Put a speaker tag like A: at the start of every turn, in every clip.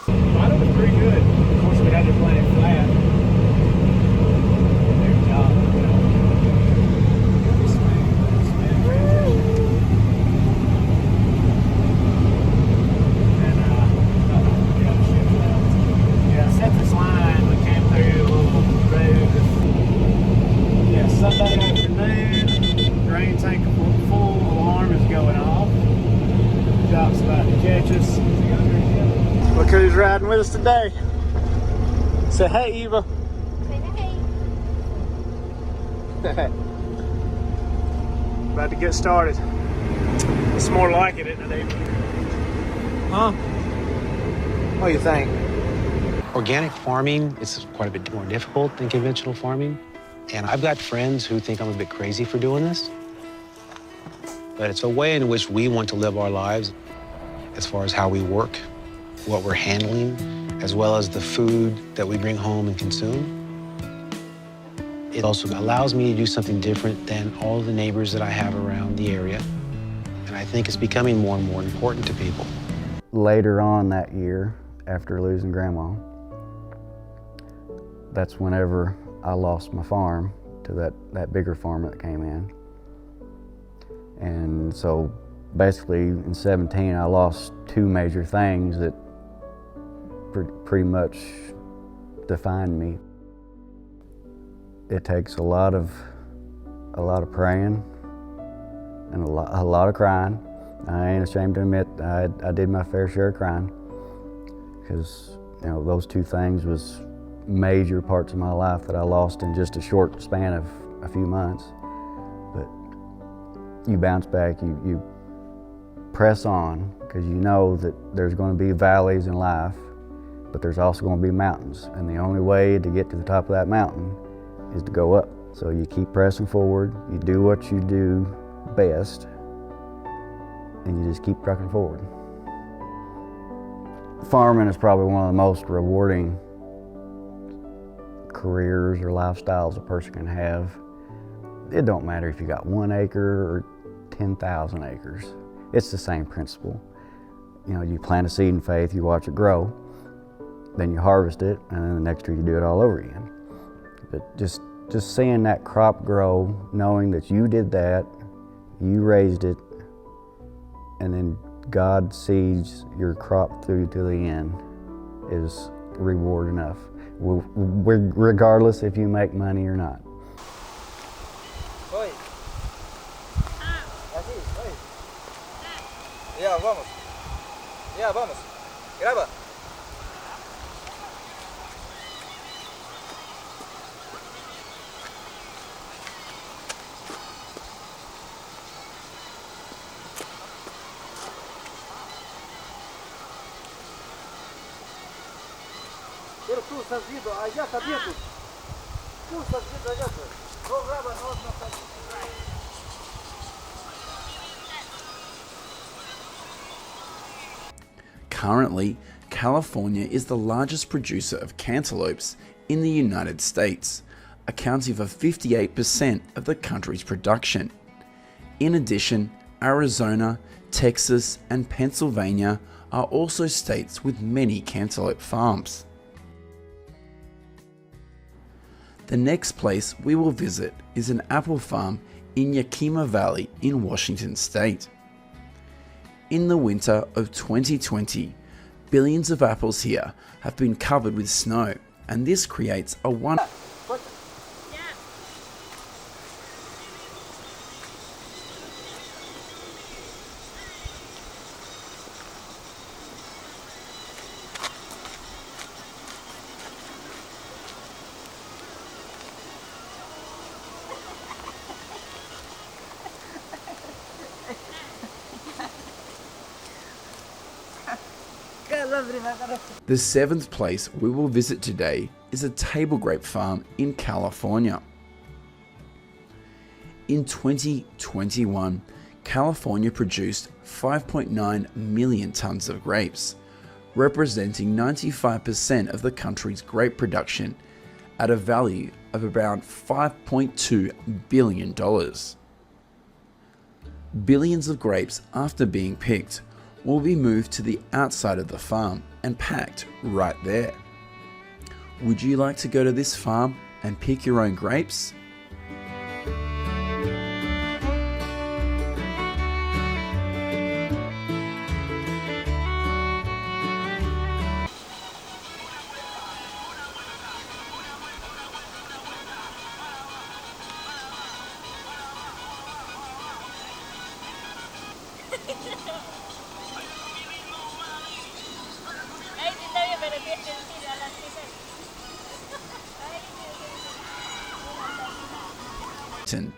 A: I thought it was pretty good. Of course, we had to plant it flat. Their job, you know. Smooth transition. And, yeah, shift left. Yeah, set this line. We came through a little road. Yeah, Sunday afternoon. Drain tank full. Alarm is going off. Joc's about to catch us. Look who's riding with us today. Say hey, Eva.
B: Say hey.
A: About to get started. It's more like it, isn't it, Eva? Huh? What do you think?
C: Organic farming is quite a bit more difficult than conventional farming. And I've got friends who think I'm a bit crazy for doing this. But it's a way in which we want to live our lives as far as how we work, what we're handling, as well as the food that we bring home and consume. It also allows me to do something different than all the neighbors that I have around the area. And I think it's becoming more and more important to people.
D: Later on that year, after losing Grandma, that's whenever I lost my farm to that bigger farmer that came in. And so basically in 17, I lost two major things that pretty much defined me. It takes a lot of praying and a lot of crying. I ain't ashamed to admit I did my fair share of crying, because you know those two things was major parts of my life that I lost in just a short span of a few months. But you bounce back, you press on, because you know that there's going to be valleys in life, but there's also going to be mountains, and the only way to get to the top of that mountain is to go up. So you keep pressing forward, you do what you do best, and you just keep trucking forward. Farming is probably one of the most rewarding careers or lifestyles a person can have. It don't matter if you got 1 acre or 10,000 acres. It's the same principle. You know, you plant a seed in faith, you watch it grow, then you harvest it, and then the next year you do it all over again. But just seeing that crop grow, knowing that you did that, you raised it, and then God sees your crop through to the end is reward enough, regardless if you make money or not.
E: Oi. Así, oi. Ya, vamos. Ya, vamos. Graba. Pero tú estás viendo, allá está viendo. Tú estás viendo allá. No graba, no está.
F: Currently, California is the largest producer of cantaloupes in the United States, accounting for 58% of the country's production. In addition, Arizona, Texas, and Pennsylvania are also states with many cantaloupe farms. The next place we will visit is an apple farm in Yakima Valley in Washington State. In the winter of 2020, billions of apples here have been covered with snow, and this creates a The seventh place we will visit today is a table grape farm in California. In 2021, California produced 5.9 million tons of grapes, representing 95% of the country's grape production at a value of around $5.2 billion. Billions of grapes after being picked will be moved to the outside of the farm and packed right there. Would you like to go to this farm and pick your own grapes?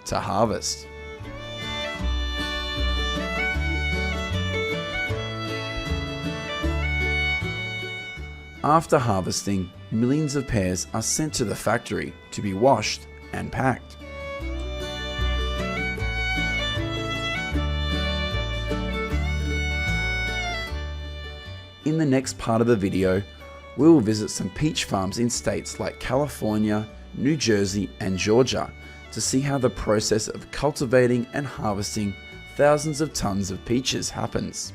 F: To harvest. After harvesting, millions of pears are sent to the factory to be washed and packed. In the next part of the video, we will visit some peach farms in states like California, New Jersey, and Georgia to see how the process of cultivating and harvesting thousands of tons of peaches happens.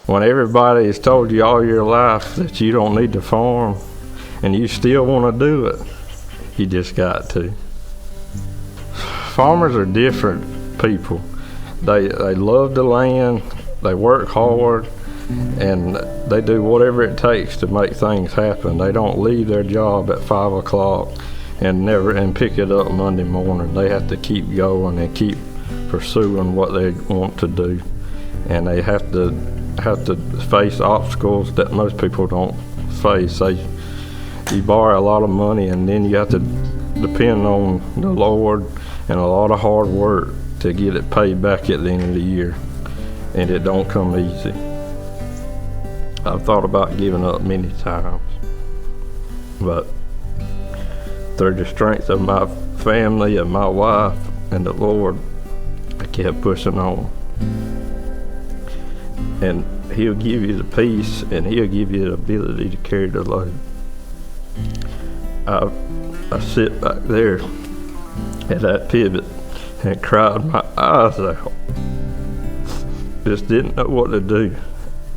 B: When everybody has told you all your life that you don't need to farm and you still want to do it, you just got to. Farmers are different people. They love the land, they work hard, and they do whatever it takes to make things happen. They don't leave their job at 5 o'clock and pick it up Monday morning. They have to keep going and keep pursuing what they want to do, and they have to face obstacles that most people don't face. You borrow a lot of money, and then you have to depend on the Lord and a lot of hard work to get it paid back at the end of the year, and it don't come easy. I've thought about giving up many times, but through the strength of my family and my wife and the Lord, I kept pushing on. And He'll give you the peace, and He'll give you the ability to carry the load. I sit back there at that pivot and cried my eyes out. Just didn't know what to do,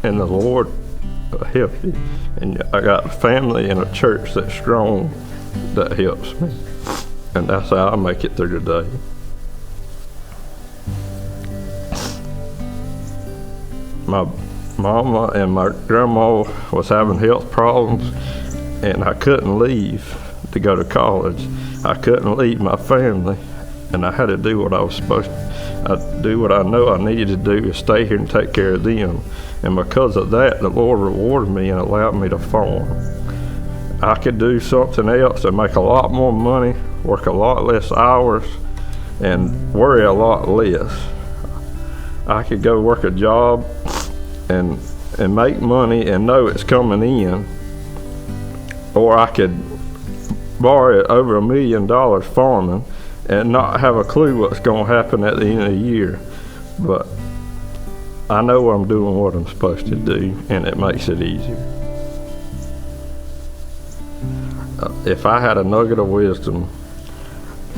B: and the Lord helped me. And I got a family and a church that's strong that helps me, and that's how I make it through the day. My mama and my grandma was having health problems, and I couldn't leave to go to college. I couldn't leave my family, and I had to do what I was supposed to. Do what I know I needed to do is stay here and take care of them. And because of that, the Lord rewarded me and allowed me to farm. I could do something else and make a lot more money, work a lot less hours, and worry a lot less. I could go work a job and make money and know it's coming in, or I could borrow over $1 million farming and not have a clue what's going to happen at the end of the year. But I know I'm doing what I'm supposed to do, and it makes it easier. If I had a nugget of wisdom,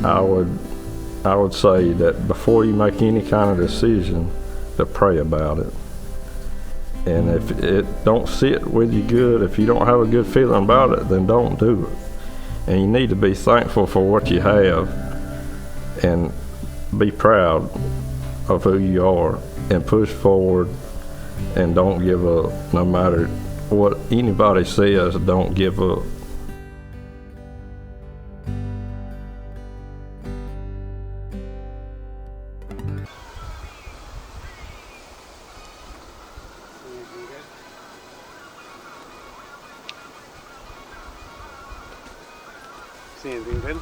B: I would say that before you make any kind of decision, to pray about it. And if it don't sit with you good, if you don't have a good feeling about it, then don't do it. And you need to be thankful for what you have and be proud of who you are and push forward and don't give up no matter what anybody says, don't give up.
A: See anything good?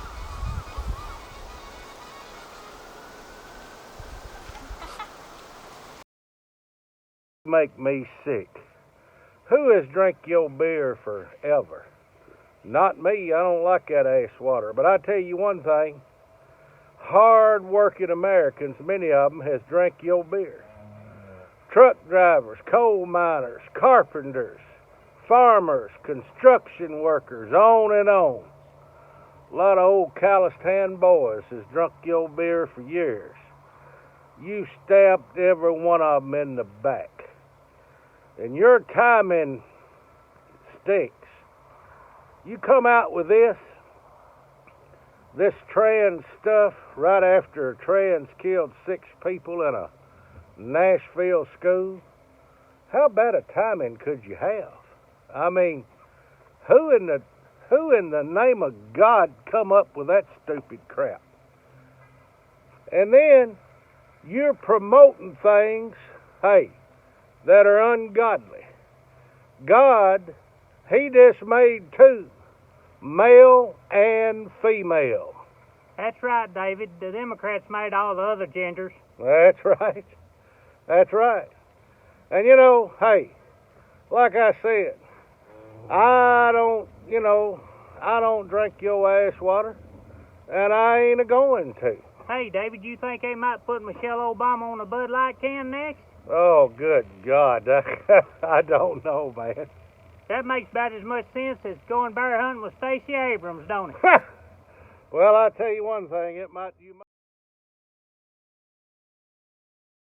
E: Make me sick. Who has drank your beer forever? Not me. I don't like that ass water. But I tell you one thing. Hard-working Americans, many of them, has drank your beer. Truck drivers, coal miners, carpenters, farmers, construction workers, on and on. A lot of old calloused hand boys has drunk your beer for years. You stabbed every one of them in the back. And your timing stinks. You come out with this trans stuff right after trans killed 6 people in a Nashville school. How bad a timing could you have? I mean, who in the name of God come up with that stupid crap? And then you're promoting things, hey, that are ungodly. God, He just made 2, male and female.
G: That's right, David. The Democrats made all the other genders.
E: That's right. That's right. And you know, hey, like I said, I don't drink your ass water, and I ain't a-going to.
G: Hey, David, you think they might put Michelle Obama on a Bud Light can next?
E: Oh, good God. I don't know, man.
G: That makes about as much sense as going bear hunting with Stacey Abrams, don't it?
E: Well, I tell you one thing, you might